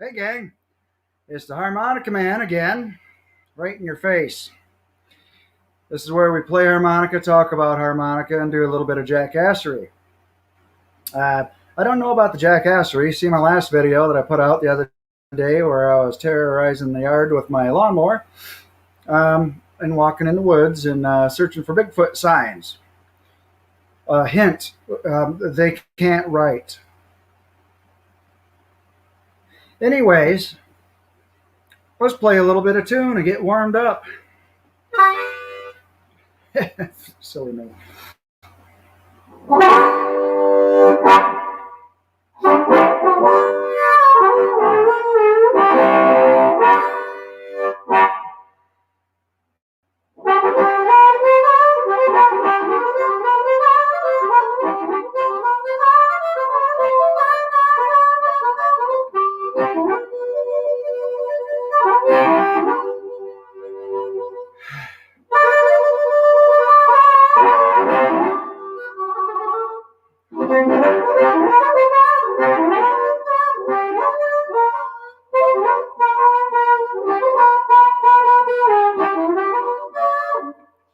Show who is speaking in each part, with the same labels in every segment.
Speaker 1: Hey gang, it's the Harmonica Man again, right in your face. This is where we play harmonica, talk about harmonica, and do a little bit of jackassery. Uh, I don't know about the jackassery. See my last video that I put out the other day where I was terrorizing the yard with my lawnmower and walking in the woods and searching for Bigfoot signs. Hint, they can't write. Anyways, let's play a little bit of tune and get warmed up. Silly me.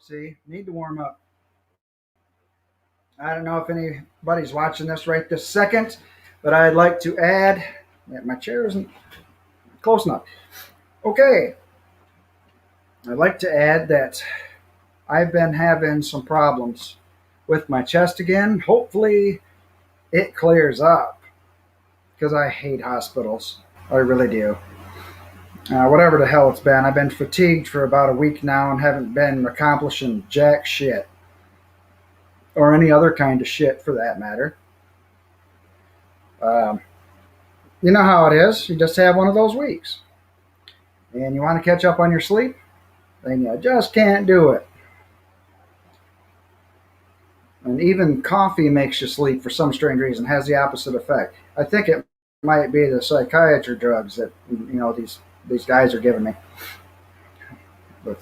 Speaker 1: See, need to warm up. I don't know if anybody's watching this right this second, but I'd like to add that my chair isn't close enough. Okay, I'd like to add that I've been having some problems with my chest again. Hopefully it clears up because I hate hospitals. I really do. Whatever the hell it's been, I've been fatigued for about a week now and haven't been accomplishing jack shit. Or any other kind of shit for that matter. You know how it is. You just have one of those weeks. And you want to catch up on your sleep, then you just can't do it. And even coffee makes you sleep for some strange reason, has the opposite effect. I think it might be the psychiatry drugs that these guys are giving me. But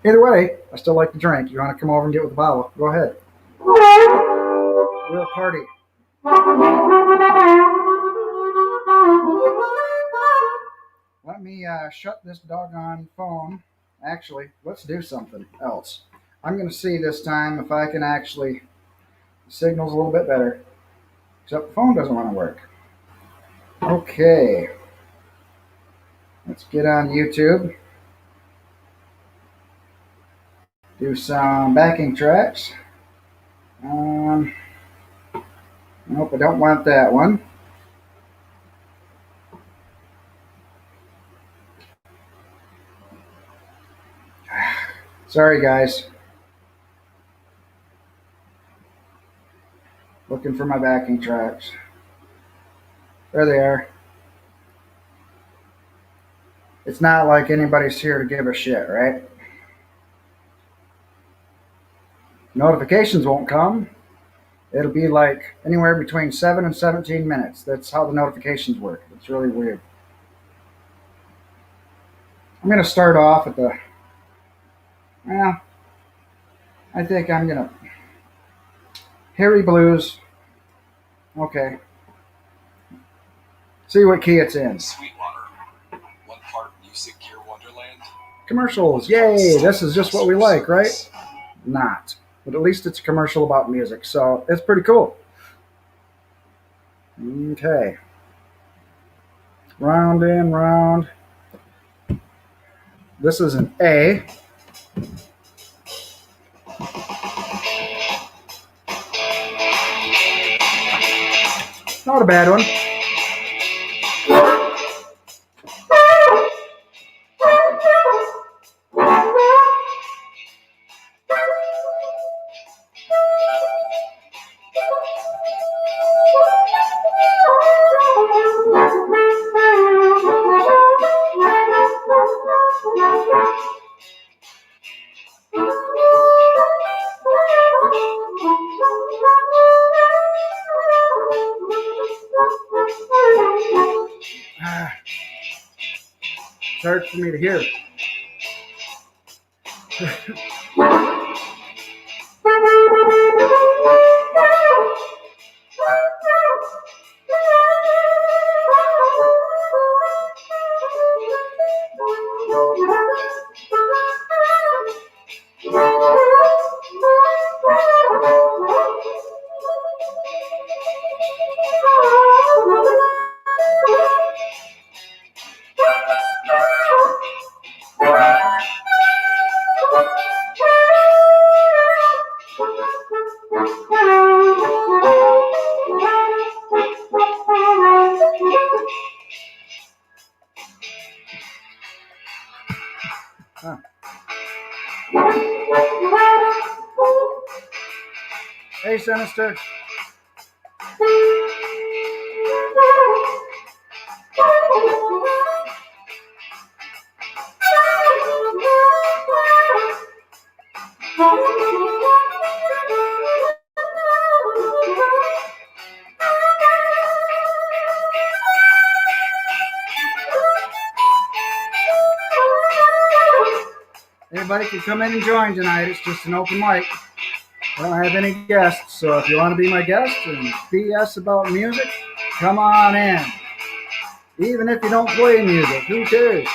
Speaker 1: either way, I still like to drink. You want to come over and get with the bottle? Go ahead. We'll party. Let me shut this doggone phone. Actually, let's do something else. I'm going to see this time if I can actually, the signal's a little bit better. Except the phone doesn't want to work. Okay. Let's get on YouTube. Do some backing tracks. Nope, I don't want that one. Sorry, guys. Looking for my backing tracks. There they are. It's not like anybody's here to give a shit, right? Notifications won't come. It'll be like anywhere between 7 and 17 minutes. That's how the notifications work. It's really weird. I'm going to start off at I think I'm going to, Harry Blues. Okay. See what key it's in.
Speaker 2: Sweetwater. One part music gear wonderland.
Speaker 1: Commercials. Yay. This is just what we like, right? Not. But at least it's a commercial about music. So it's pretty cool. Okay. Round and round. This is an A. Not a bad one. It's hard for me to hear. Hey, Sinister. Anybody can come in and join tonight. It's just an open mic. I don't have any guests, so if you want to be my guest and BS about music, come on in. Even if you don't play music, who cares?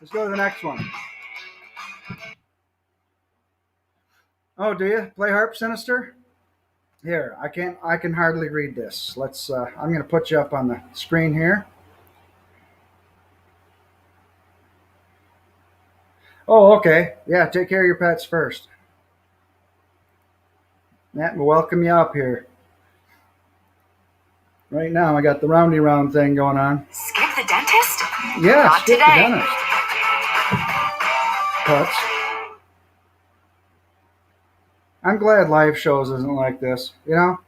Speaker 1: Let's go to the next one. Oh, do you play harp, Sinister? Here, I can hardly read this. Let's. I'm going to put you up on the screen here. Oh, okay. Yeah, take care of your pets first. Matt, we'll welcome you up here. Right now, I got the roundy round thing going on.
Speaker 3: Skip the dentist?
Speaker 1: Yeah,
Speaker 3: Not
Speaker 1: skip
Speaker 3: today.
Speaker 1: the dentist. Putz. I'm glad live shows isn't like this. You know?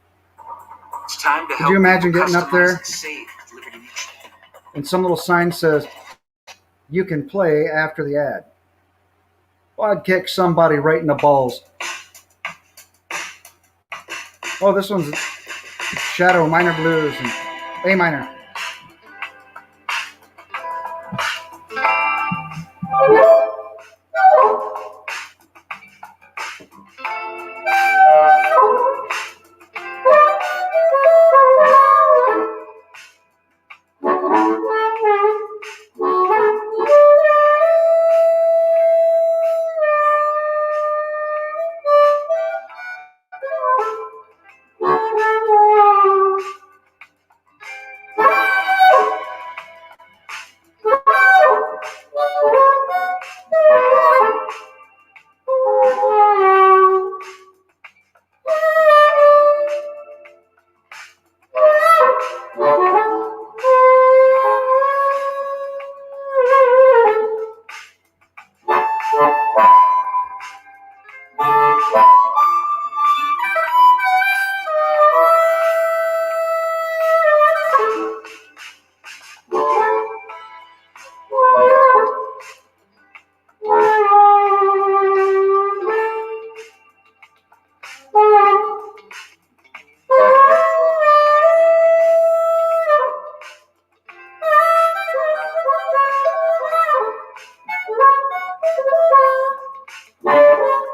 Speaker 3: It's time to
Speaker 1: Could you imagine getting up there
Speaker 3: save Liberty Mutual.
Speaker 1: and some little sign says, "You can play after the ad"? Well, I'd kick somebody right in the balls. Oh, this one's Shadow Minor Blues and A minor.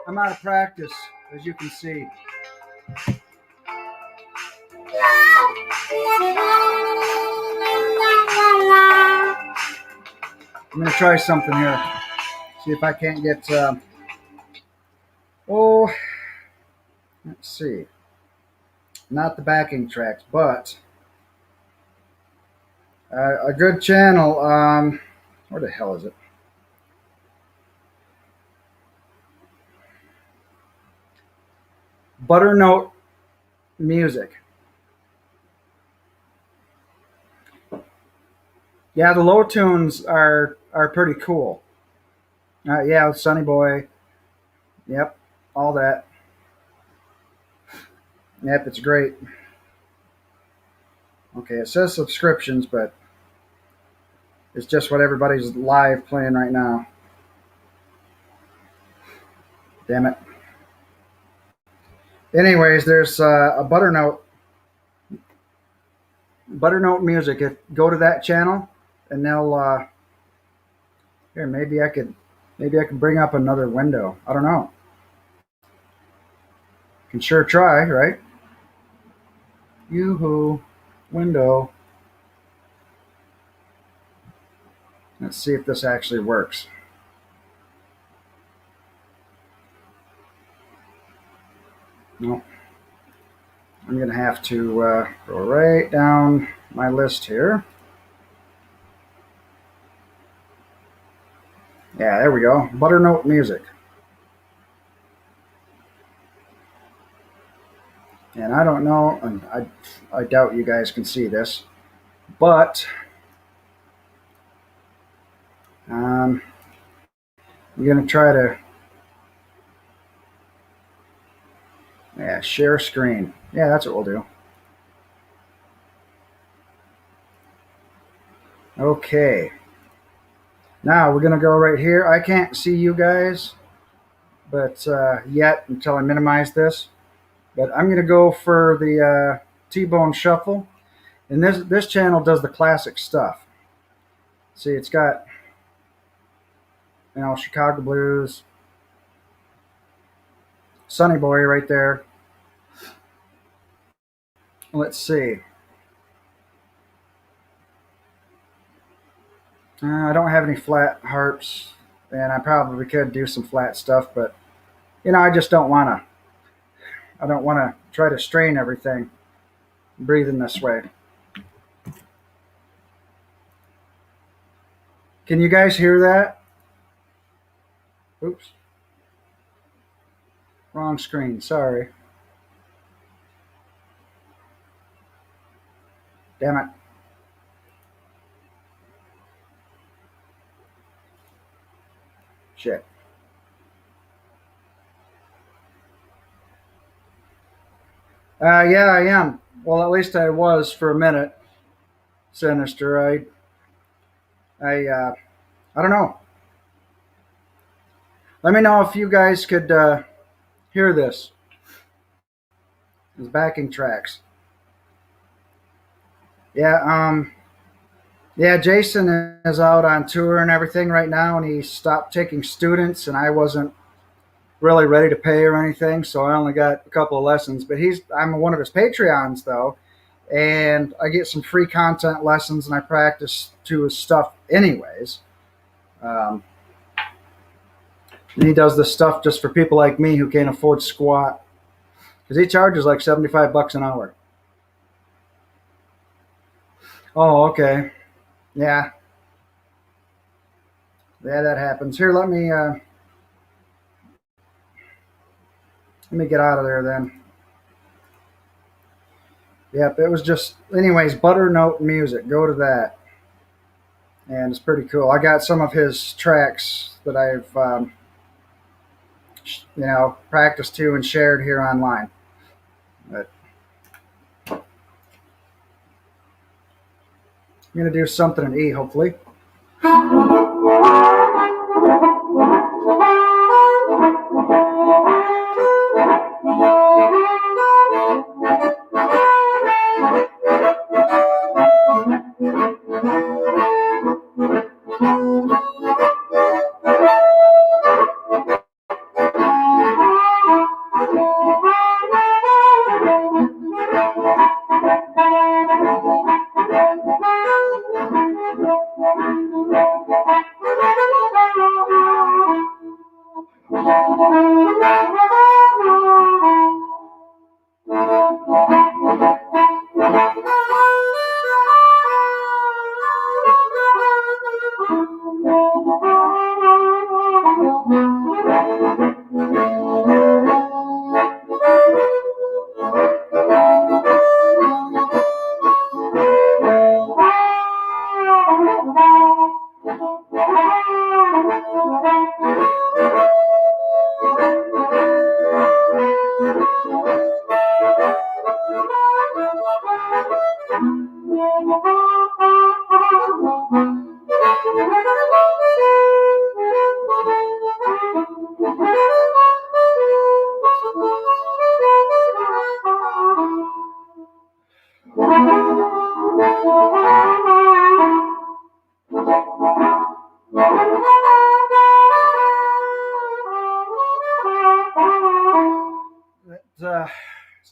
Speaker 1: I'm out of practice, as you can see. I'm going to try something here. See if I can't get... let's see. Not the backing tracks, but... a good channel. Where the hell is it? Butternote Music. Yeah, the low tunes are pretty cool. Yeah, Sunny Boy. Yep, all that. Yep, it's great. Okay, it says subscriptions, but it's just what everybody's live playing right now. Damn it. Anyways, there's a Butternote Music. If go to that channel, and they'll here. Maybe I can bring up another window. I don't know. Can sure try, right? Yoo-hoo, window. Let's see if this actually works. No, I'm gonna have to go right down my list here. Yeah, there we go. Butternote Music. And I don't know, and I doubt you guys can see this, but I'm gonna try to, yeah, share screen. Yeah, that's what we'll do. Okay. Now we're gonna go right here. I can't see you guys, but yet until I minimize this. But I'm gonna go for the T-Bone Shuffle, and this channel does the classic stuff. See, it's got Chicago Blues, Sunny Boy right there. Let's see. I don't have any flat harps, and I probably could do some flat stuff, but I just don't want to. I don't want to try to strain everything breathing this way. Can you guys hear that? Oops. Wrong screen. Sorry. Damn it. Shit. Yeah, I am. Well, at least I was for a minute. Sinister. I don't know. Let me know if you guys could hear this. These backing tracks. Yeah. Yeah. Jason is out on tour and everything right now, and he stopped taking students, and I wasn't really ready to pay or anything, so I only got a couple of lessons. But I'm one of his Patreons though, and I get some free content lessons, and I practice to his stuff anyways. Um, and he does this stuff just for people like me who can't afford squat, because he charges like $75 an hour. Oh, okay. Yeah, yeah, that happens. Here, let me get out of there then. Yep, it was just, anyways, Butternote Music. Go to that, and it's pretty cool. I got some of his tracks that I've practiced to and shared here online. But I'm gonna do something in E, hopefully.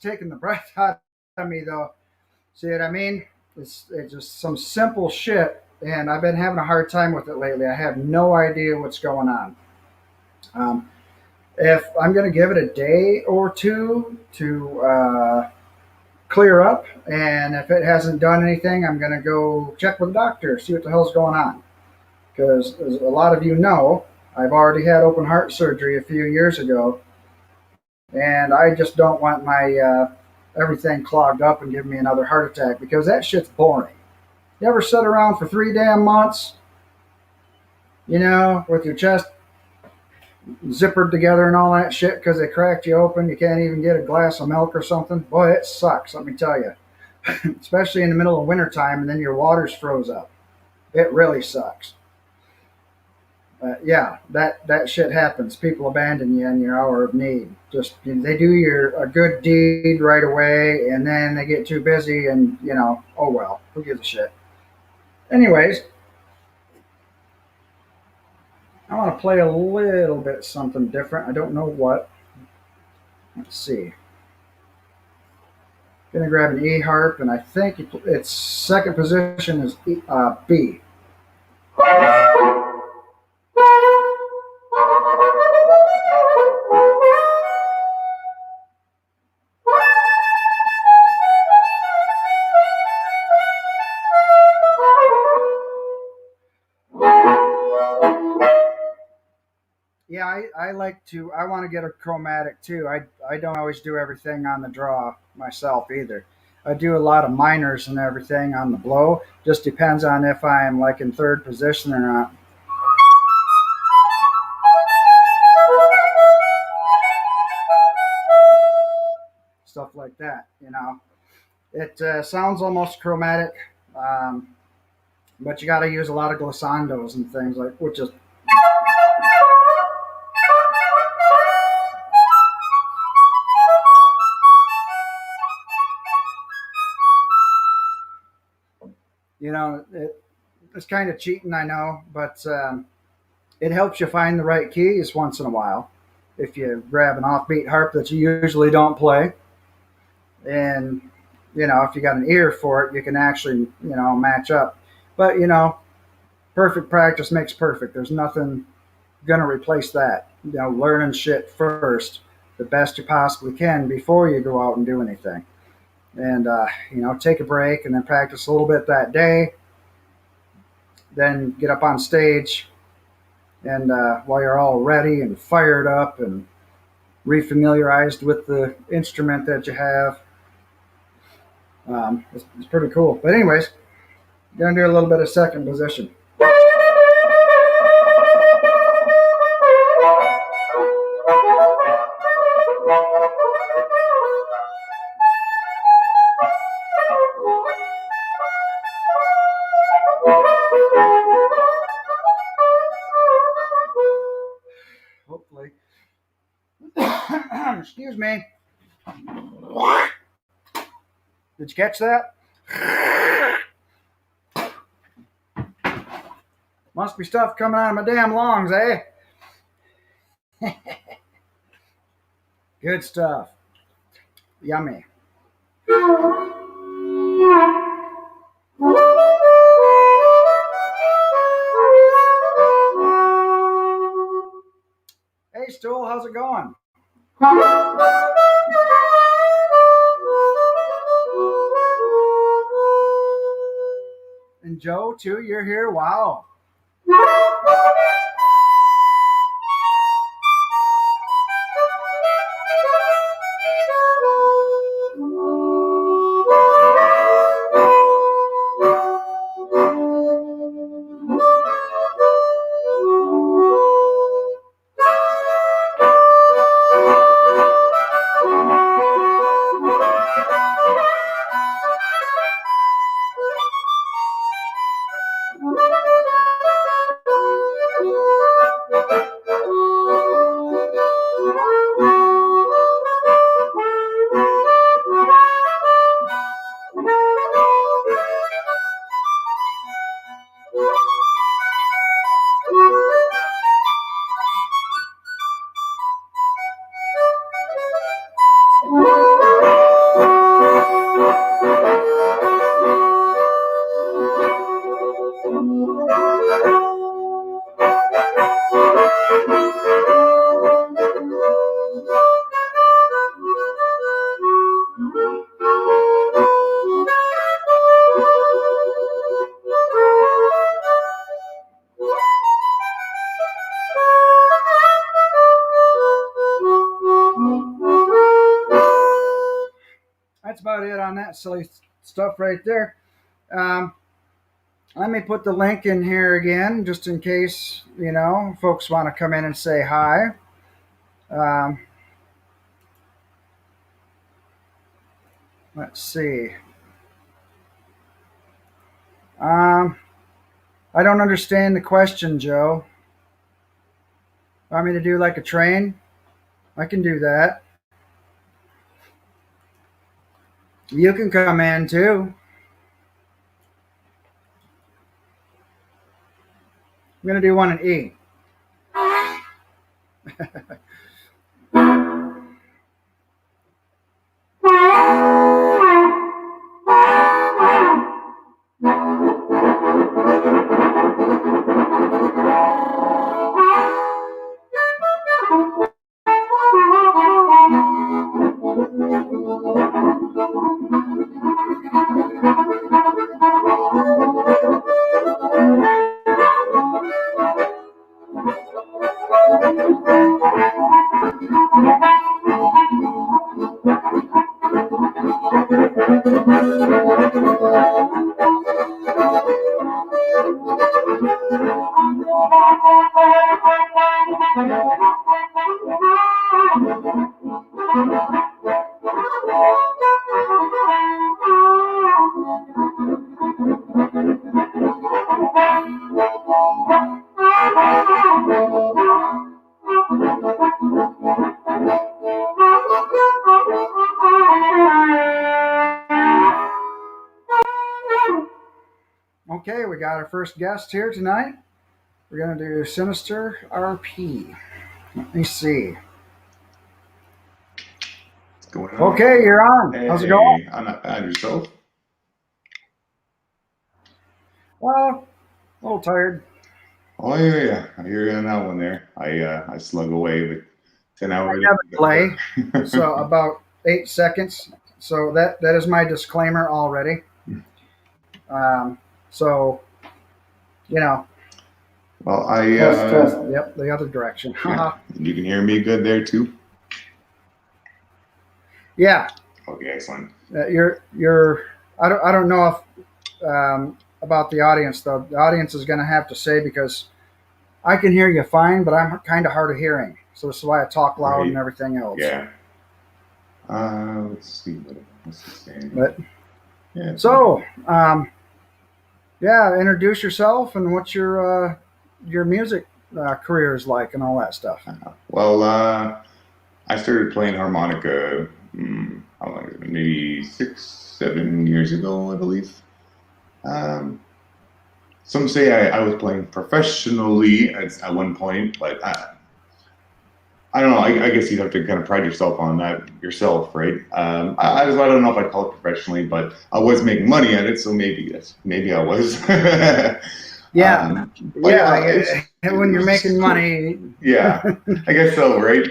Speaker 1: taking the breath out of me, though. See what I mean? It's just some simple shit, and I've been having a hard time with it lately. I have no idea what's going on. Um, if I'm going to give it a day or two to clear up, and if it hasn't done anything, I'm going to go check with the doctor, see what the hell's going on. Because as a lot of you know, I've already had open heart surgery a few years ago, and I just don't want my everything clogged up and give me another heart attack because that shit's boring. You ever sit around for 3 damn months, with your chest zippered together and all that shit because they cracked you open? You can't even get a glass of milk or something. Boy, it sucks, let me tell you. Especially in the middle of wintertime and then your water's froze up. It really sucks. Yeah, that shit happens. People abandon you in your hour of need. Just they do a good deed right away, and then they get too busy, and oh well, who gives a shit? Anyways, I want to play a little bit something different. I don't know what. Let's see. Gonna grab an E harp, and I think its second position is B. Yeah, I want to get a chromatic too. I don't always do everything on the draw myself either. I do a lot of minors and everything on the blow. Just depends on if I'm like in third position or not. Stuff like that. It sounds almost chromatic, um, but you got to use a lot of glissandos and things like, which is it's kind of cheating, I know, but it helps you find the right keys once in a while. If you grab an offbeat harp that you usually don't play, and if you got an ear for it, you can actually match up. But perfect practice makes perfect. There's nothing gonna replace that. Learning shit first, the best you possibly can before you go out and do anything. And take a break and then practice a little bit that day. Then get up on stage, and while you're all ready and fired up and refamiliarized with the instrument that you have, it's pretty cool. But anyways, gonna do a little bit of second position. Hopefully. Excuse me. Did you catch that? Must be stuff coming out of my damn lungs, eh? Good stuff. Yummy. Hey, Stool, how's it going? And Joe, too, you're here? Wow. that's about it on that silly stuff right there. Um, Let me put the link in here again, just in case folks want to come in and say hi. Um, let's see. Um, I don't understand the question, Joe. Want me to do like a train? I can do that. You can come in too. I'm going to do one in E. Okay, we got our first guest here tonight. We're going to do Sinister RP. Let me see.
Speaker 4: What's going on?
Speaker 1: Okay, you're on. How's it going?
Speaker 4: Hey, I'm not bad. Yourself?
Speaker 1: Well, a little tired.
Speaker 4: Oh yeah. I hear you on that one there. I slug away with 10 hours.
Speaker 1: I have a delay, so about 8 seconds. So that is my disclaimer already. So,
Speaker 4: Well,
Speaker 1: test. Yep, the other direction.
Speaker 4: yeah, you can hear me good there too.
Speaker 1: Yeah,
Speaker 4: Okay, excellent.
Speaker 1: you're. I don't know if about the audience though. The audience is going to have to say because I can hear you fine, but I'm kind of hard of hearing. So this is why I talk loud
Speaker 4: Right.
Speaker 1: and everything else.
Speaker 4: Yeah. Let's see what's this saying.
Speaker 1: But
Speaker 4: Yeah.
Speaker 1: so, yeah, introduce yourself and what your music career is like and all that stuff.
Speaker 4: Well, I started playing harmonica. How long has it been? Maybe 6-7 years ago, I believe. Some say I was playing professionally at one point, but I don't know. I guess you'd have to kind of pride yourself on that yourself, right? I don't know if I'd call it professionally, but I was making money at it, so maybe I was.
Speaker 1: Yeah,
Speaker 4: yeah.
Speaker 1: When you're making money.
Speaker 4: Yeah, I guess so, right?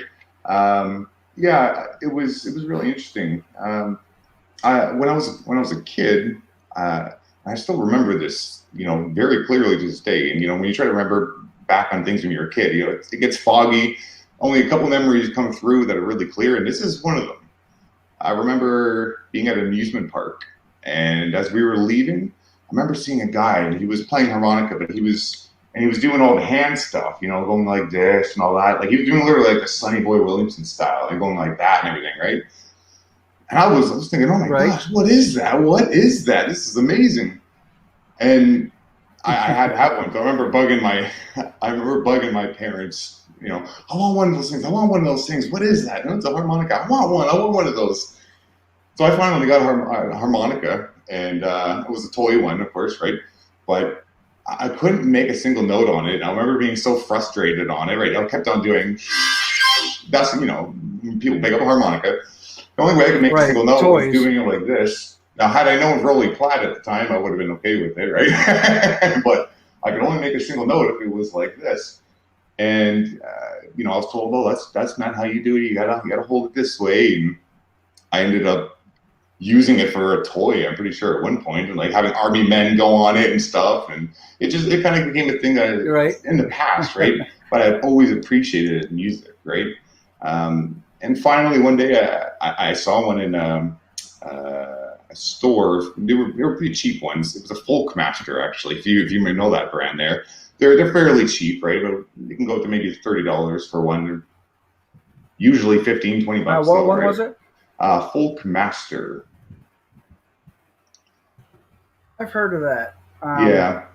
Speaker 4: Yeah, it was really interesting. When I was a kid, I still remember this, very clearly to this day. And when you try to remember back on things when you're a kid, it gets foggy. Only a couple memories come through that are really clear, and this is one of them. I remember being at an amusement park, and as we were leaving, I remember seeing a guy, and he was playing harmonica, but he was doing all the hand stuff, going like this and all that. Like he was doing literally like the Sonny Boy Williamson style, and going like that and everything, right? And I was thinking, oh my gosh, what is that? What is that? This is amazing. And I had to have one. So I remember bugging my parents. I want one of those things. I want one of those things. What is that? No, it's a harmonica. I want one. I want one of those. So I finally got a harmonica, and it was a toy one, of course, right? But I couldn't make a single note on it. I remember being so frustrated on it, right? I kept on doing. That's when people pick up a harmonica. The only way I could make a single note was doing it like this. Now, had I known Rolly Platt at the time, I would have been okay with it, right? But I could only make a single note if it was like this. And I was told, well, that's not how you do it. You gotta hold it this way. And I ended up using it for a toy. I'm pretty sure at one point, and like having army men go on it and stuff. And it kind of became a thing that in the past, right? But I've always appreciated it in music, right? And finally, one day I saw one in a store. They were pretty cheap ones. It was a Folkmaster, actually. If you may know that brand there, they're fairly cheap, right? But you can go up to maybe $30 for one. They're usually $15-20
Speaker 1: What
Speaker 4: though,
Speaker 1: one
Speaker 4: right?
Speaker 1: was it?
Speaker 4: Folkmaster.
Speaker 1: I've heard of that.
Speaker 4: Yeah,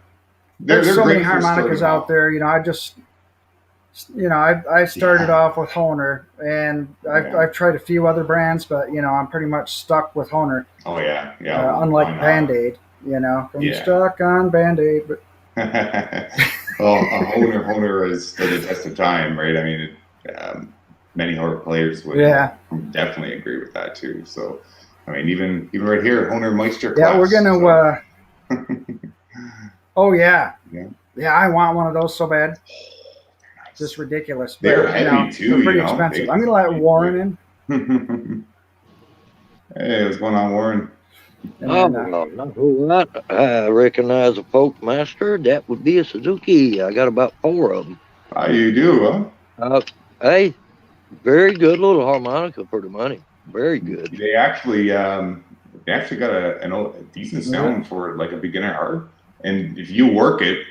Speaker 1: There's
Speaker 4: they're
Speaker 1: so many
Speaker 4: great for
Speaker 1: harmonicas
Speaker 4: starting
Speaker 1: out
Speaker 4: off.
Speaker 1: there. I started
Speaker 4: Yeah.
Speaker 1: off with Hohner, and I've tried a few other brands, but I'm pretty much stuck with Hohner.
Speaker 4: Oh yeah, yeah.
Speaker 1: Unlike
Speaker 4: Why not?
Speaker 1: Band-Aid, I'm
Speaker 4: Yeah.
Speaker 1: stuck on Band-Aid. But
Speaker 4: Well, a Hohner is stood the test of time, right? I mean, many Hohner players would definitely agree with that too. So, I mean, even right here, Hohner Meister class.
Speaker 1: yeah, we're gonna. Oh yeah.
Speaker 4: Yeah.
Speaker 1: I want one of those so bad. Just ridiculous.
Speaker 4: They're
Speaker 1: But,
Speaker 4: heavy too.
Speaker 1: They're pretty expensive. I'm gonna let Warren in.
Speaker 4: Hey, what's going on, Warren?
Speaker 1: And
Speaker 5: Oh,
Speaker 1: then,
Speaker 5: not a whole lot. I recognize a Folkmaster. That would be a Suzuki. I got about 4 of them.
Speaker 4: How you do, huh?
Speaker 5: Hey, very good little harmonica for the money. Very good.
Speaker 4: They actually got a decent sound for like a beginner art, and if you work it,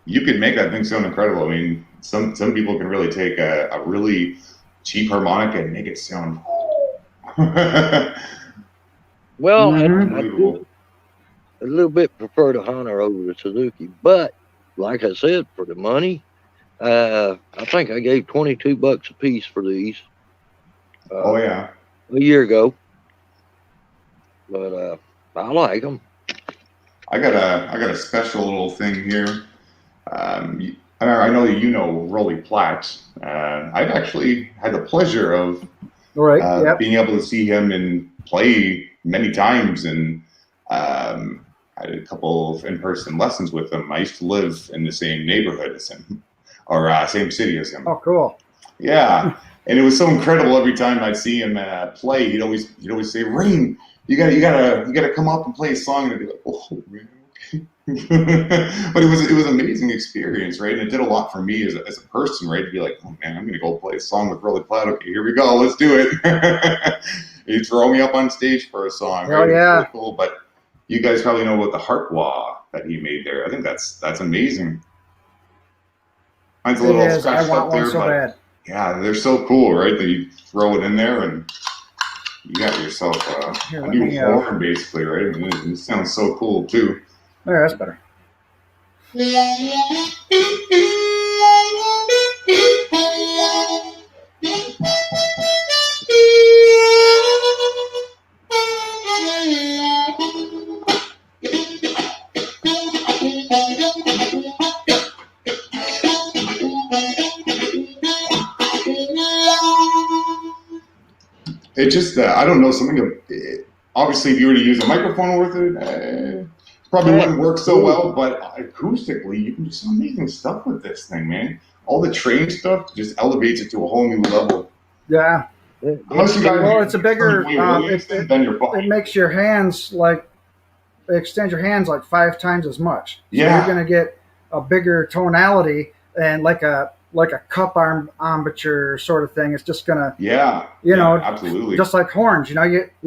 Speaker 4: you can make that thing sound incredible. I mean, some people can really take a really cheap harmonica and make it sound.
Speaker 5: Well,
Speaker 4: Unbelievable.
Speaker 5: I a little bit prefer the Honda over the Suzuki, but like I said, for the money, I think I gave $22 a piece for these.
Speaker 4: Oh yeah.
Speaker 5: A year ago, but I like them.
Speaker 4: I got a special little thing here. I know you know Rolly Platt. I've actually had the pleasure of being able to see him and play many times, and I had a couple of in-person lessons with him. I used to live in the same neighborhood as him, or same city as him.
Speaker 1: Oh, cool.
Speaker 4: Yeah, and it was so incredible every time I'd see him play. He'd always say, "Rain, you gotta come up and play a song," and I'd be like, "Oh man." But it was an amazing experience, right? And it did a lot for me as a person, right? To be like, oh man, I'm gonna go play a song with Rolly Platt. Okay, here we go, let's do it. You throw me up on stage for a song, right?
Speaker 1: Oh yeah,
Speaker 4: really cool. But you guys probably know about the Hartwa that he made there. I think that's amazing. Mine's a little scratched up there, but
Speaker 1: bad.
Speaker 4: yeah, they're so cool, right? That you throw it in there and you got yourself a new horn, basically, right? And it sounds so cool too.
Speaker 1: There, that's better.
Speaker 4: It just, I don't know, obviously if you were to use a microphone with it, probably wouldn't work so well, but acoustically, you can do some amazing stuff with this thing, man. All the train stuff just elevates it to a whole new level.
Speaker 1: Yeah. It's a bigger, it makes your hands extend your hands like 5 times as much. So you're going to get a bigger tonality and like a cup embouchure sort of thing. It's just going to,
Speaker 4: absolutely.
Speaker 1: Just like horns, you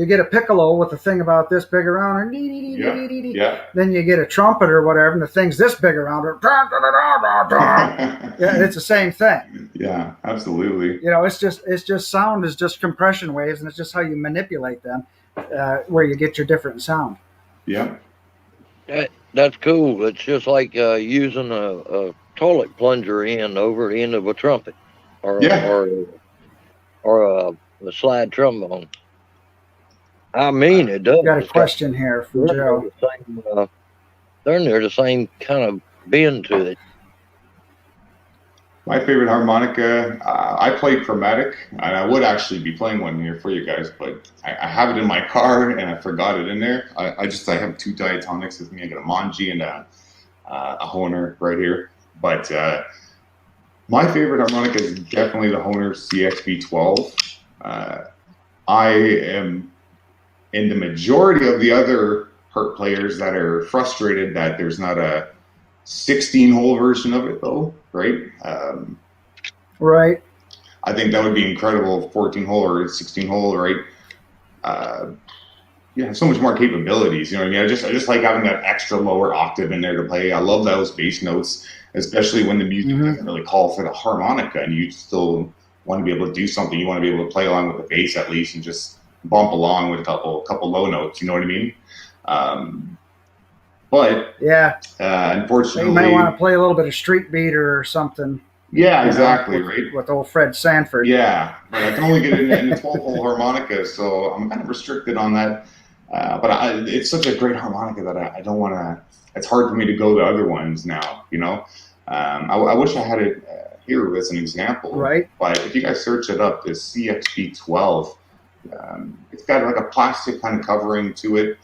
Speaker 1: get a piccolo with a thing about this big around, then you get a trumpet or whatever, and the thing's this big around it. Yeah, it's the same thing.
Speaker 4: Yeah, absolutely.
Speaker 1: It's just sound is just compression waves, and it's just how you manipulate them, where you get your different sound.
Speaker 4: Yeah.
Speaker 5: That's cool. It's just like using a toilet plunger end over the end of a trumpet, or a slide trombone. I mean, it does.
Speaker 1: Got a question here from Joe.
Speaker 5: They're the same kind of bend to it.
Speaker 4: My favorite harmonica, I play chromatic, and I would actually be playing one here for you guys, but I have it in my car and I forgot it in there. I have 2 diatonics with me. I got a Manji and a Hohner right here. But my favorite harmonica is definitely the Hohner CXB12. I am in the majority of the other Hurt players that are frustrated that there's not a 16-hole version of it, though, right?
Speaker 1: Right.
Speaker 4: I think that would be incredible, 14-hole or 16-hole, right? you have so much more capabilities. You know what I mean? I just like having that extra lower octave in there to play. I love those bass notes, especially when the music doesn't really call for the harmonica, and you still want to be able to do something. You want to be able to play along with the bass at least, and just bump along with a couple low notes. You know what I mean? But
Speaker 1: Yeah,
Speaker 4: unfortunately,
Speaker 1: you might want to play a little bit of Street Beater or something.
Speaker 4: yeah,
Speaker 1: You know,
Speaker 4: exactly,
Speaker 1: with,
Speaker 4: right.
Speaker 1: with old Fred Sanford.
Speaker 4: Yeah, but I can only get in a 12-hole harmonica, so I'm kind of restricted on that. But it's such a great harmonica that I don't want to. It's hard for me to go to other ones now. You know, I wish I had it here as an example.
Speaker 1: Right.
Speaker 4: But if you guys search it up, this CXP12, it's got like a plastic kind of covering to it,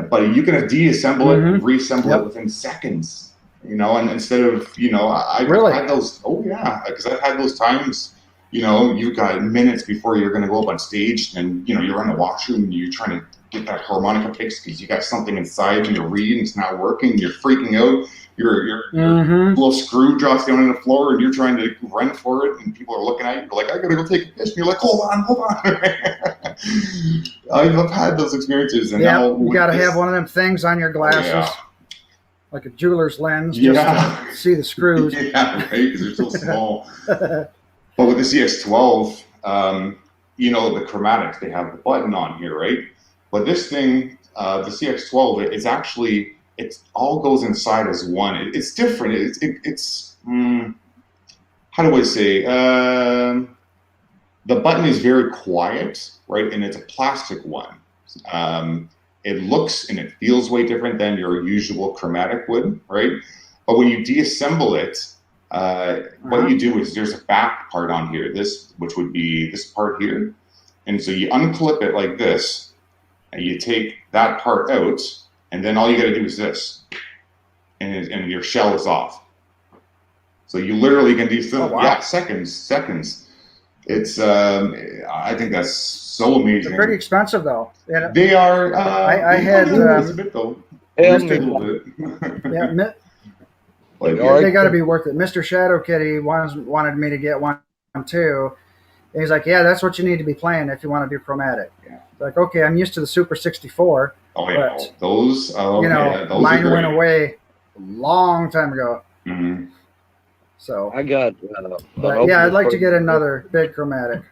Speaker 4: but you can deassemble it and reassemble it within seconds. You know, and instead of, I've had those. Oh yeah, because I've had those times. You know, you've got minutes before you're going to go up on stage, and you're in the washroom and you're trying to get that harmonica fixed because you got something inside and you're reading, it's not working, you're freaking out. Your little screw drops down on the floor and you're trying to run for it, and people are looking at you like, I gotta go take a piss, and you're like, hold on. I've had those experiences, and now
Speaker 1: you gotta have one of them things on your glasses, like a jeweler's lens, just to see the screws.
Speaker 4: Yeah, right, because they're so small. But with the CX12, the chromatics, they have the button on here, right? But this thing, the CX12, it's actually, it all goes inside as one. It's different. It's how do I say? The button is very quiet, right? And it's a plastic one. It looks and it feels way different than your usual chromatic would, right? But when you deassemble it, what you do is there's a back part on here, which would be this part here. And so you unclip it like this, and you take that part out, and then all you got to do is this, and your shell is off. So you literally can deassemble, seconds. It's, I think that's so amazing.
Speaker 1: They're pretty expensive though.
Speaker 4: They are.
Speaker 1: I had
Speaker 4: a bit though. Just a little bit.
Speaker 1: They got to be worth it. Mr. Shadow Kitty wanted me to get one too. And he's like, yeah, that's what you need to be playing if you want to do chromatic. Yeah. Like, okay, I'm used to the Super 64.
Speaker 4: Oh yeah,
Speaker 1: but,
Speaker 4: those. Those
Speaker 1: mine went away a long time ago.
Speaker 4: Mm-hmm.
Speaker 1: So
Speaker 5: I got.
Speaker 1: But yeah, I'd like to get another big chromatic.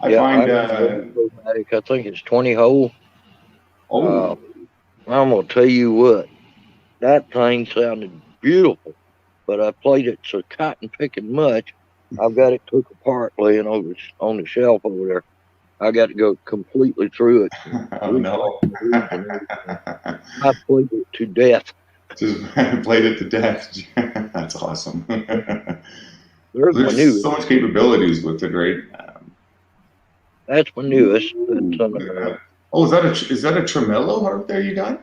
Speaker 4: I find.
Speaker 5: Chromatic, I think it's 20 hole.
Speaker 4: Oh.
Speaker 5: I'm gonna tell you what. That thing sounded beautiful, but I played it so cotton picking much. I've got it took apart laying over on the shelf over there. I got to go completely through it.
Speaker 4: Oh no!
Speaker 5: I played it to death.
Speaker 4: Just played it to death. That's awesome.
Speaker 5: There's
Speaker 4: so much capabilities with it, right?
Speaker 5: That's my newest.
Speaker 4: Oh, is that a tremolo harp there you got?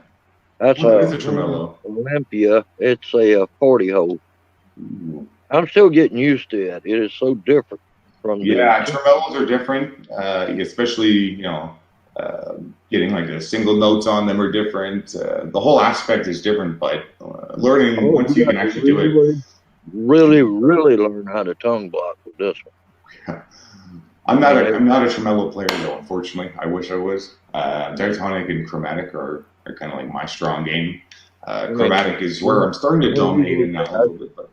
Speaker 5: That's
Speaker 4: a tremolo.
Speaker 5: Olympia. It's a 40 hole.
Speaker 4: Ooh.
Speaker 5: I'm still getting used to it. It is so different from
Speaker 4: tremolos are different, especially getting like the single notes on them are different. The whole aspect is different, but learning once you can actually do it.
Speaker 5: Really learn how to tongue block with this one.
Speaker 4: I'm not a tremolo player though, unfortunately. I wish I was. Diatonic and chromatic are kind of like my strong game. Chromatic is where I'm starting to dominate in that a little bit. But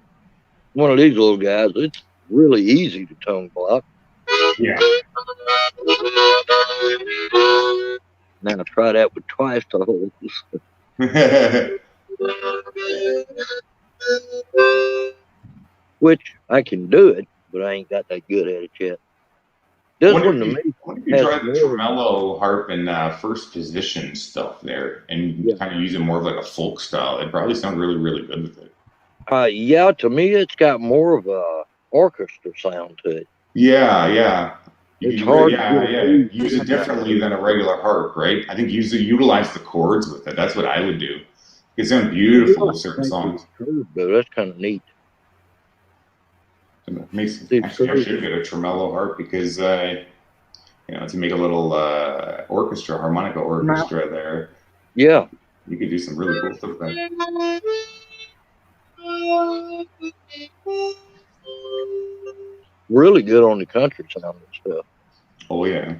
Speaker 5: one of these little guys, it's really easy to tongue block.
Speaker 4: Yeah.
Speaker 5: Now try that with twice the holes. Which I can do it, but I ain't got that good at it yet. This one to me.
Speaker 4: What if you try the tremolo harp and first position stuff there, and kind of use it more of like a folk style? It probably sounds really, really good with it.
Speaker 5: Yeah, to me, it's got more of a orchestra sound to it.
Speaker 4: Yeah.
Speaker 5: It's hard.
Speaker 4: Use it differently than a regular harp, right? I think utilize the chords with it. That's what I would do. It sounds beautiful with certain songs.
Speaker 5: That's kind of neat.
Speaker 4: Actually, I should get a tremolo harp because to make a little harmonica orchestra there.
Speaker 5: Yeah,
Speaker 4: you could do some really cool stuff with that.
Speaker 5: Really good on the country sound and stuff.
Speaker 4: Oh yeah,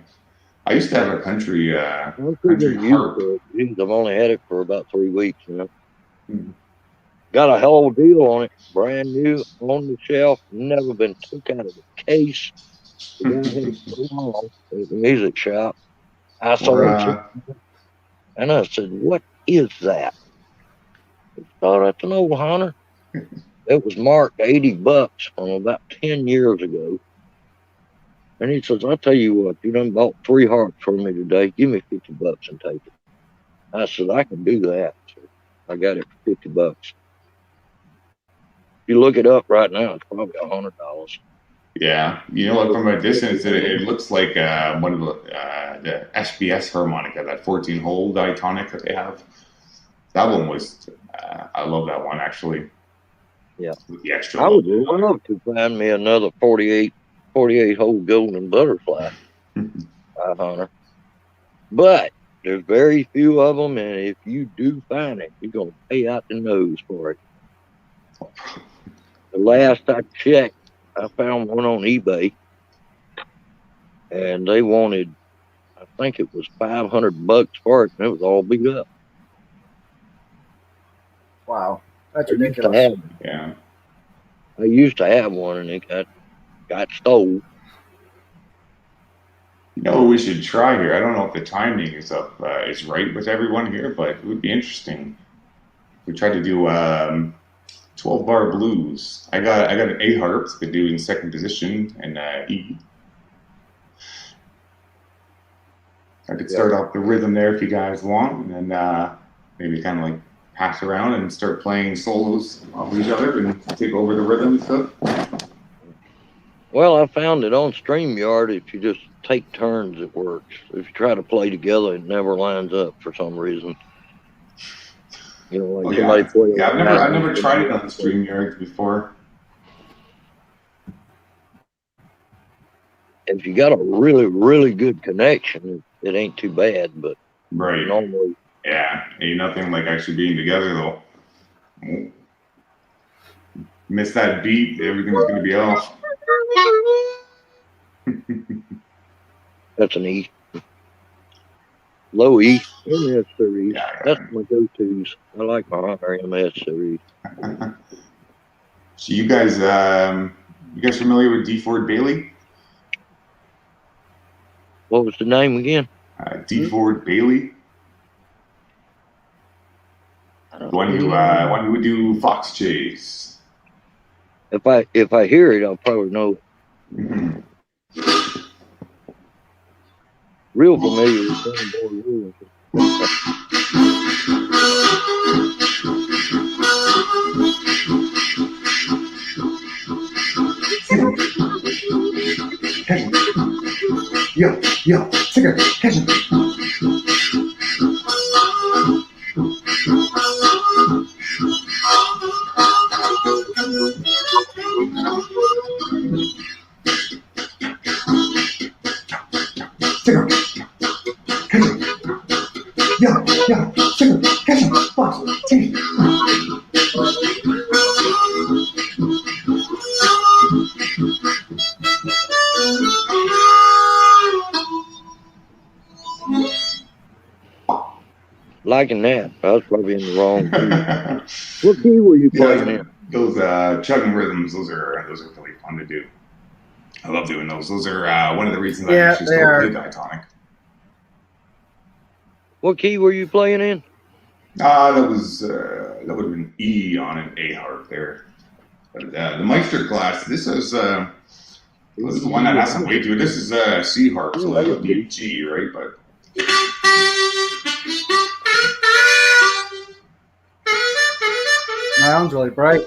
Speaker 4: I used to have a country
Speaker 5: I'm
Speaker 4: country
Speaker 5: getting used
Speaker 4: harp.
Speaker 5: to it. Jeez, I've only had it for about 3 weeks, you know.
Speaker 4: Hmm.
Speaker 5: Got a whole deal on it, brand new, on the shelf, never been took out of the case. The guy had it so long at the music shop. I
Speaker 4: Or
Speaker 5: saw it and I said, "What is that?" He thought that's an old hunter. It was marked $80 from about 10 years ago. And he says, "I'll tell you what, you done bought 3 harps for me today. Give me $50 and take it." I said, "I can do that." So I got it for $50. If you look it up right now, it's probably $100.
Speaker 4: yeah, you know what? From a distance, it looks like one of the SBS harmonica, that 14-hole diatonic that they have. That one was, I love that one actually,
Speaker 5: Yeah.
Speaker 4: with the extra
Speaker 5: I
Speaker 4: low.
Speaker 5: would love to find me another 48 hole golden butterfly hunter. But there's very few of them, and if you do find it, you're going to pay out the nose for it. The last I checked, I found one on eBay, and they wanted, I think it was $500 for it, and it was all beat up.
Speaker 1: Wow, that's
Speaker 5: I used to
Speaker 1: ridiculous.
Speaker 5: have,
Speaker 4: Yeah.
Speaker 5: I used to have one, and it got stole.
Speaker 4: You know what we should try here? I don't know if the timing is right with everyone here, but it would be interesting. We tried to do 12-bar blues. I got an A harp to do in second position and E. I could start off the rhythm there if you guys want, and then maybe kind of like pass around and start playing solos off each other and take over the rhythm and stuff.
Speaker 5: Well, I found it on StreamYard. If you just take turns, it works. If you try to play together, it never lines up for some reason. You know, like
Speaker 4: Oh
Speaker 5: somebody
Speaker 4: yeah,
Speaker 5: play
Speaker 4: yeah.
Speaker 5: on
Speaker 4: I've
Speaker 5: island,
Speaker 4: never tried it on the StreamYard before.
Speaker 5: if you got a really, really good connection, it ain't too bad. But
Speaker 4: Right.
Speaker 5: normally,
Speaker 4: Yeah. Ain't nothing like actually being together though. Miss that beat, everything's gonna be off.
Speaker 5: that's an E. Low E, MS series. That's
Speaker 4: Yeah.
Speaker 5: my go-tos. I like my Hunter MS series.
Speaker 4: So you guys familiar with D. Ford Bailey?
Speaker 5: What was the name again?
Speaker 4: D. Ford Bailey, one who would do Fox Chase.
Speaker 5: If I hear it, I'll probably know it.
Speaker 4: Mhm.
Speaker 5: Real familiar with Sonny Boy Williamson.
Speaker 4: Yeah, yeah, cigarette, catch him. Cigarette, catch him. Yeah, yeah, cigarette, catch him. Fox, Chase.
Speaker 5: Liking that. I was probably in the wrong key. What key were you playing in?
Speaker 4: Those chugging rhythms, those are really fun to do. I love doing those. Those are one of the reasons I
Speaker 1: Yeah,
Speaker 4: actually
Speaker 1: they
Speaker 4: still
Speaker 1: are.
Speaker 4: play diatonic.
Speaker 5: What key were you playing in?
Speaker 4: That would have been E on an A harp there. But the Meister class, this is the one that has some weight to it. This is C harp, so that would be G, right? But
Speaker 1: Sounds really bright.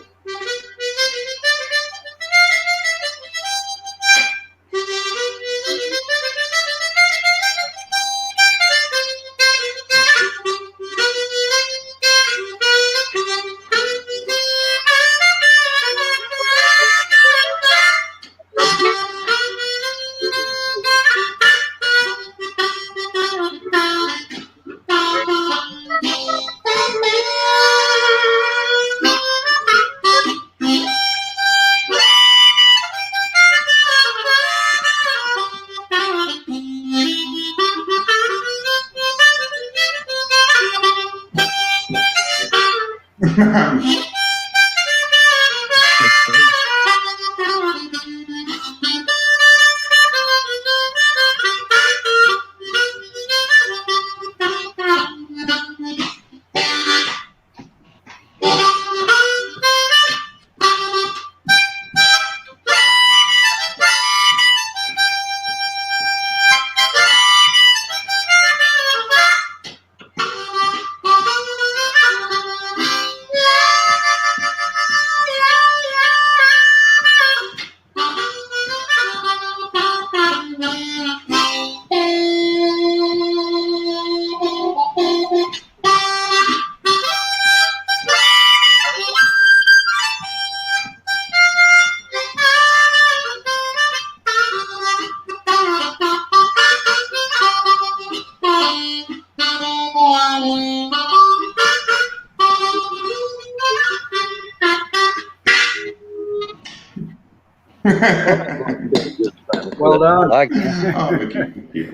Speaker 1: Well done.
Speaker 5: Like,
Speaker 4: Oh, thank you.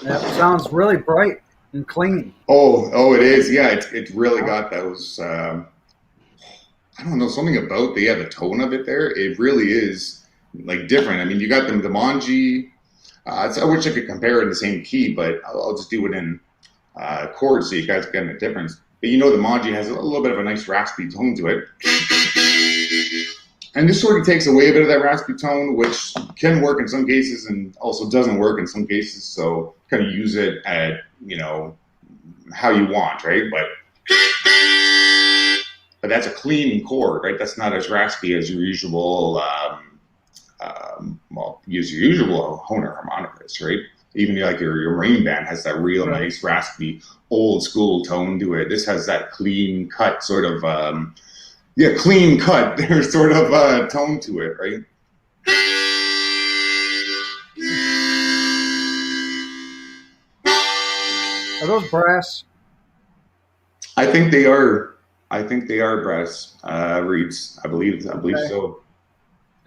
Speaker 1: That sounds really bright and clean.
Speaker 4: Oh, it is. Yeah, it's really got those. I don't know, something about the tone of it there. It really is like different. I mean, you got the Manji. I wish I could compare it in the same key, but I'll just do it in chords so you guys get a difference. But the Manji has a little bit of a nice raspy tone to it. And this sort of takes away a bit of that raspy tone, which can work in some cases and also doesn't work in some cases. So kind of use it at, how you want, right? But that's a clean chord, right? That's not as raspy as your usual, use your usual Hohner harmonicas, right? Even like your marine band has that real nice raspy old school tone to it. This has that clean cut sort of, clean cut. There's sort of a tone to it, right?
Speaker 1: Are those brass?
Speaker 4: I think they are. Brass reeds. I believe
Speaker 1: Okay.
Speaker 4: so.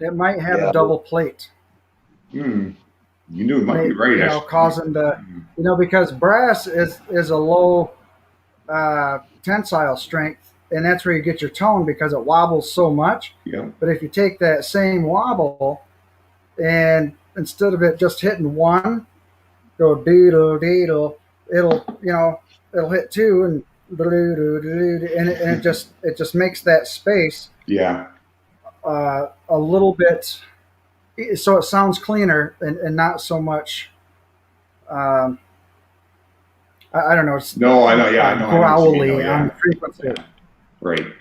Speaker 1: It might have a double plate.
Speaker 4: You knew it might be right.
Speaker 1: Causing the, because brass is a low tensile strength, and that's where you get your tone because it wobbles so much.
Speaker 4: Yeah.
Speaker 1: But if you take that same wobble and instead of it just hitting one, go doodle doodle, it'll hit two and and it just makes that space a little bit, so it sounds cleaner and not so much. I don't know. It's
Speaker 4: no, I know. Yeah, I know.
Speaker 1: Growly on the frequency.
Speaker 4: Yeah. Right.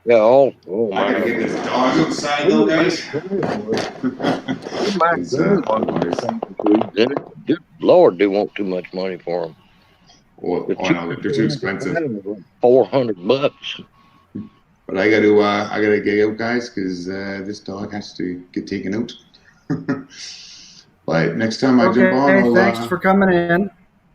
Speaker 5: yeah, oh
Speaker 4: I gotta get this dog outside though, guys.
Speaker 5: Good Lord, they want too much money for them.
Speaker 4: Well, no, they're too expensive.
Speaker 5: $400.
Speaker 4: But I gotta get out, guys, because this dog has to get taken out. But next time I jump on,
Speaker 1: thanks for coming in.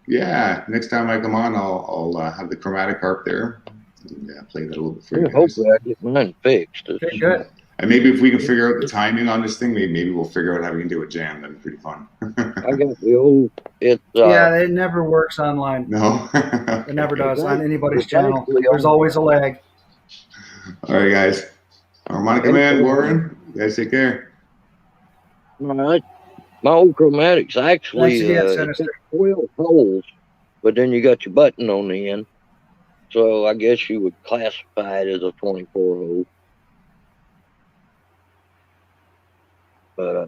Speaker 4: Yeah, next time I come on, I'll have the chromatic harp there. And, play that a little bit for you guys.
Speaker 5: Hopefully, I get mine fixed.
Speaker 1: Okay, good.
Speaker 4: And maybe if we can figure out the timing on this thing, maybe we'll figure out how we can do a jam. That'd be pretty fun.
Speaker 5: I got the old.
Speaker 1: Yeah, it never works online.
Speaker 4: No,
Speaker 1: it never does on anybody's channel. There's always a lag.
Speaker 4: All right, guys. Harmonica Man, Warren, you guys take care.
Speaker 5: All right. My old chromatic's actually 12 holes, but then you got your button on the end. So I guess you would classify it as a 24 hole. But I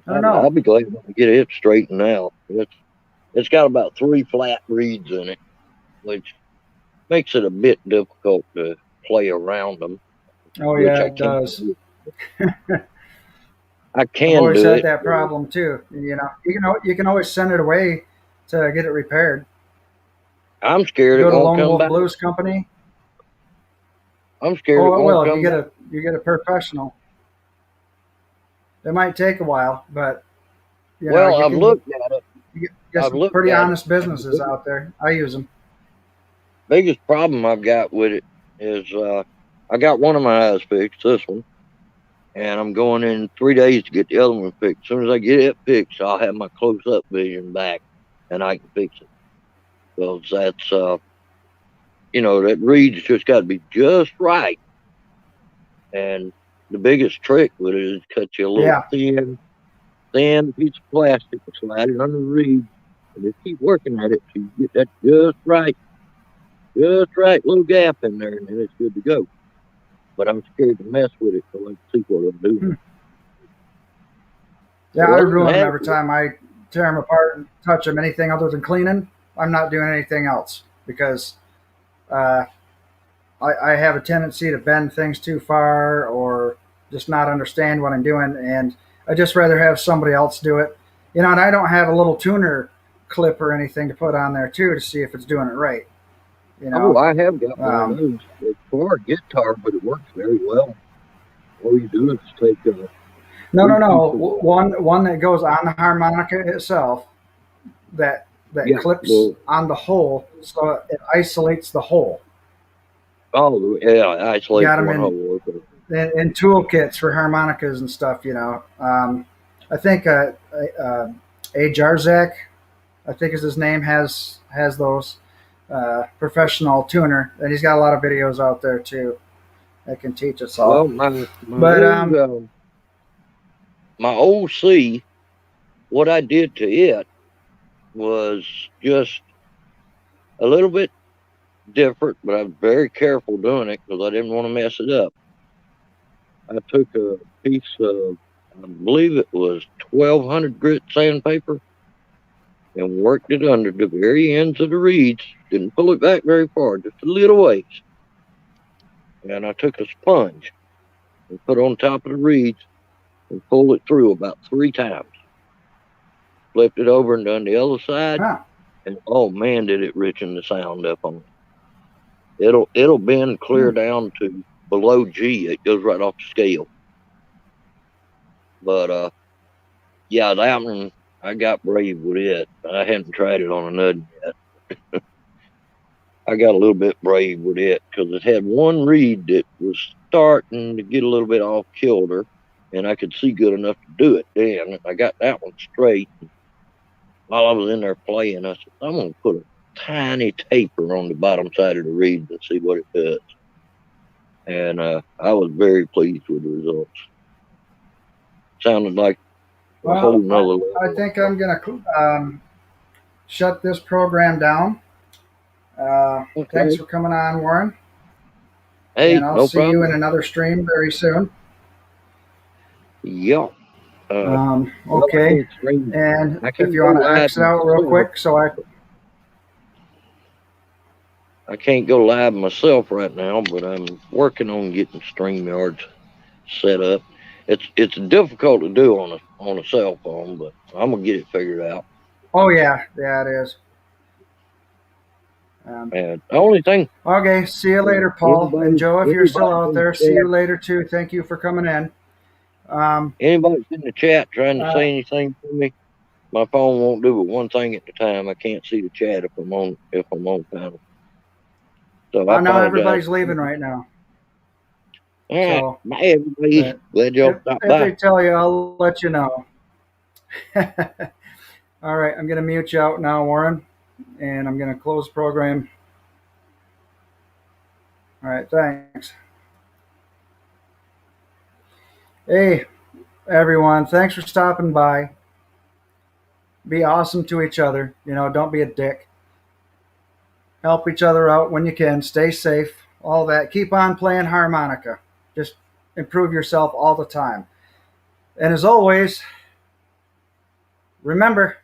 Speaker 5: don't know. I'll be glad to get it straightened out. It's got about 3 flat reeds in it, which makes it a bit difficult to play around them.
Speaker 1: Oh yeah, it does.
Speaker 5: I can
Speaker 1: I've always
Speaker 5: do
Speaker 1: had
Speaker 5: it.
Speaker 1: that problem too. You can always send it away to get it repaired.
Speaker 5: I'm scared it
Speaker 1: Go to
Speaker 5: won't
Speaker 1: Lone
Speaker 5: come
Speaker 1: Wolf
Speaker 5: back.
Speaker 1: Blues Company.
Speaker 5: I'm scared it won't come back.
Speaker 1: You get a professional. It might take a while, but
Speaker 5: I've looked at it.
Speaker 1: You get some pretty honest businesses out there. I use them.
Speaker 5: Biggest problem I've got with it is I got one of my eyes fixed, this one, and I'm going in 3 days to get the other one fixed. As soon as I get it fixed, I'll have my close-up vision back, and I can fix it. So that reed's just got to be just right. And the biggest trick with it is cut you a little
Speaker 1: Yeah.
Speaker 5: thin piece of plastic and slide it under the reed, and just keep working at it till you get that just right little gap in there, and then it's good to go. But I'm scared to mess with it till I see what I'm doing.
Speaker 1: Yeah,
Speaker 5: But
Speaker 1: I
Speaker 5: other than
Speaker 1: ruin them
Speaker 5: that,
Speaker 1: every time I tear them apart and touch them. Anything other than cleaning, I'm not doing anything else because uh, I have a tendency to bend things too far or just not understand what I'm doing, and I just rather have somebody else do it. And I don't have a little tuner clip or anything to put on there too to see if it's doing it right. You
Speaker 5: oh,
Speaker 1: know,
Speaker 5: I have got one of
Speaker 1: um,
Speaker 5: those. It's for a guitar, but it works very well. All you do is take
Speaker 1: no, no,
Speaker 5: three
Speaker 1: no.
Speaker 5: pieces of
Speaker 1: One that goes on the harmonica itself that
Speaker 5: yeah,
Speaker 1: clips on the hole, so it isolates the hole. You
Speaker 5: isolate
Speaker 1: got them
Speaker 5: one
Speaker 1: in
Speaker 5: hole. Okay.
Speaker 1: in toolkits for harmonicas and stuff. I think a Jarzak, I think is his name, has those professional tuner, and he's got a lot of videos out there too that can teach us
Speaker 5: Well,
Speaker 1: all.
Speaker 5: my
Speaker 1: But
Speaker 5: old C, what I did to it was just a little bit different, but I was very careful doing it because I didn't want to mess it up. I took a piece of, I believe it was 1200 grit sandpaper, and worked it under the very ends of the reeds. Didn't pull it back very far, just a little ways. And I took a sponge and put on top of the reeds and pulled it through about 3 times. Flipped it over and done the other side,
Speaker 1: huh,
Speaker 5: and oh man, did it richen the sound up on it. It'll bend clear
Speaker 1: hmm.
Speaker 5: down to below G. It goes right off the scale. But yeah, that one I got brave with it. I hadn't tried it on another yet. I got a little bit brave with it because it had one reed that was starting to get a little bit off kilter, and I could see good enough to do it then. I got that one straight. While I was in there playing, I said, I'm going to put a tiny taper on the bottom side of the reed and see what it does. And I was very pleased with the results. Sounded like a whole
Speaker 1: Well,
Speaker 5: nother
Speaker 1: I
Speaker 5: level.
Speaker 1: think I'm gonna shut this program down. Thanks
Speaker 5: Okay.
Speaker 1: for coming on, Warren, and
Speaker 5: Hey,
Speaker 1: I'll
Speaker 5: no
Speaker 1: see you in
Speaker 5: problem.
Speaker 1: another stream very soon.
Speaker 5: Yeah. Well,
Speaker 1: Okay. And
Speaker 5: I
Speaker 1: if
Speaker 5: can't
Speaker 1: you
Speaker 5: go
Speaker 1: want to
Speaker 5: live
Speaker 1: X it out real
Speaker 5: myself.
Speaker 1: quick, so
Speaker 5: I can't go live myself right now, but I'm working on getting StreamYards set up. It's difficult to do on a cell phone, but I'm gonna get it figured out.
Speaker 1: oh yeah, yeah, it is. Um,
Speaker 5: And the only thing,
Speaker 1: okay, see you later, Paul. And
Speaker 5: anybody
Speaker 1: Joe, if you're still
Speaker 5: anybody
Speaker 1: out
Speaker 5: in
Speaker 1: there,
Speaker 5: the
Speaker 1: see
Speaker 5: chat,
Speaker 1: you later too. Thank you for coming in. Um,
Speaker 5: anybody's in the chat trying to
Speaker 1: uh,
Speaker 5: say anything to me, my phone won't do but one thing at a time. I can't see the chat if I'm on panel. So I
Speaker 1: I know
Speaker 5: apologize.
Speaker 1: everybody's leaving right now.
Speaker 5: All right,
Speaker 1: So,
Speaker 5: bye everybody.
Speaker 1: but
Speaker 5: Glad y'all stopped
Speaker 1: if
Speaker 5: by.
Speaker 1: they tell you, I'll let you know. All right, I'm going to mute you out now, Warren, and I'm going to close the program. All right, thanks. Hey, everyone, thanks for stopping by. Be awesome to each other. Don't be a dick. Help each other out when you can. Stay safe. All that. Keep on playing harmonica. Just improve yourself all the time. And as always, remember,